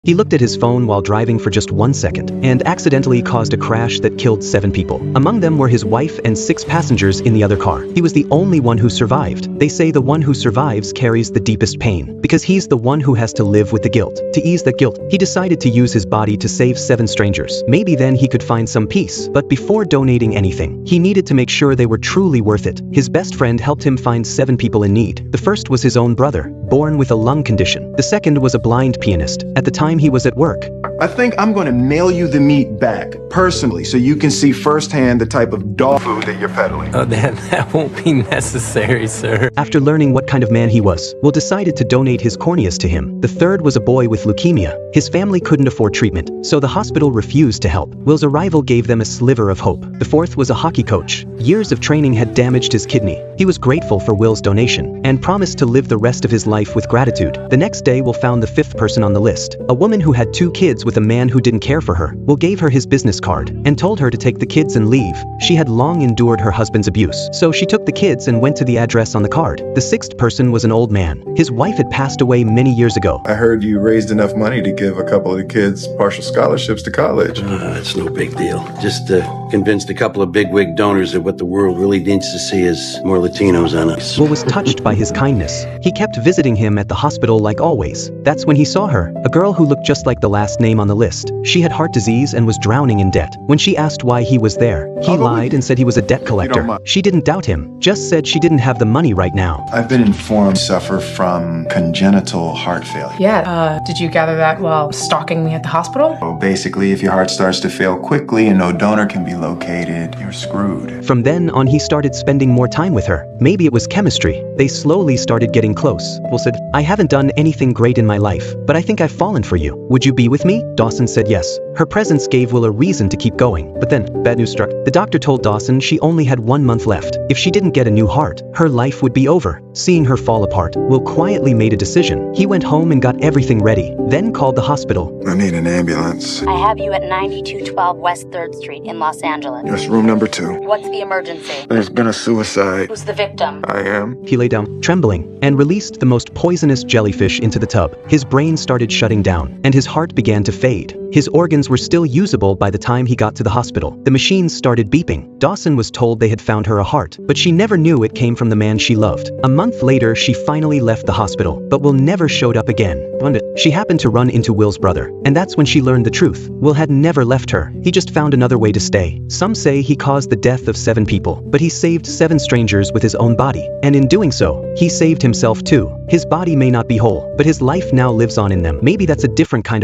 He looked at his phone while driving for just 1 second and accidentally caused a crash that killed 7 people. Among them were his wife and 6 passengers in the other car. He was the only one who survived. They say the one who survives carries the deepest pain because he's the one who has to live with the guilt. To ease that guilt, he decided to use his body to save 7 strangers. Maybe then he could find some peace. But before donating anything, he needed to make sure they were truly worth it. His best friend helped him find 7 people in need. The first was his own brother, born with a lung condition. The second was a blind pianist. At the time he was at work. I think I'm going to mail you the meat back, personally, so you can see firsthand the type of dog food that you're peddling. Oh, that won't be necessary, sir. After learning what kind of man he was, Will decided to donate his corneas to him. The third was a boy with leukemia. His family couldn't afford treatment, so the hospital refused to help. Will's arrival gave them a sliver of hope. The fourth was a hockey coach. Years of training had damaged his kidney. He was grateful for Will's donation and promised to live the rest of his life with gratitude. The next day, Will found the 5th person on the list, a woman who had 2 kids with a man who didn't care for her. Will gave her his business card and told her to take the kids and leave. She had long endured her husband's abuse, so she took the kids and went to the address on the card. The 6th person was an old man. His wife had passed away many years ago. I heard you raised enough money to give a couple of the kids partial scholarships to college. It's no big deal. Just convinced a couple of bigwig donors that what the world really needs to see is more Latinos on us. Will was touched by his kindness. He kept visiting him at the hospital like always. That's when he saw her, a girl who looked just like the last name on the list. She had heart disease and was drowning in debt. When she asked why he was there, he lied and said he was a debt collector. She didn't doubt him, just said she didn't have the money right now. I've been informed you suffer from congenital heart failure. Yeah, did you gather that while stalking me at the hospital? So basically, if your heart starts to fail quickly and no donor can be located, you're screwed. From then on, he started spending more time with her. Maybe it was chemistry. They slowly started getting close. Will said, I haven't done anything great in my life, but I think I've fallen for you. Would you be with me? Dawson said yes. Her presence gave Will a reason to keep going. But then, bad news struck. The doctor told Dawson she only had 1 month left. If she didn't get a new heart, her life would be over. Seeing her fall apart, Will quietly made a decision. He went home and got everything ready, then called the hospital. I need an ambulance. I have you at 9212 West 3rd Street in Los Angeles. Yes, room number 2. What's the emergency? There's been a suicide. Who's the victim? I am. He lay down, trembling, and released the most poisonous jellyfish into the tub. His brain started shutting down, and his heart began to fade. His organs were still usable by the time he got to the hospital. The machines started beeping. Dawson was told they had found her a heart, but she never knew it came from the man she loved. A month later, she finally left the hospital, but Will never showed up again. She happened to run into Will's brother, and that's when she learned the truth. Will had never left her. He just found another way to stay. Some say he caused the death of 7 people, but he saved 7 strangers with his own body. And in doing so, he saved himself too. His body may not be whole, but his life now lives on in them. Maybe that's a different kind of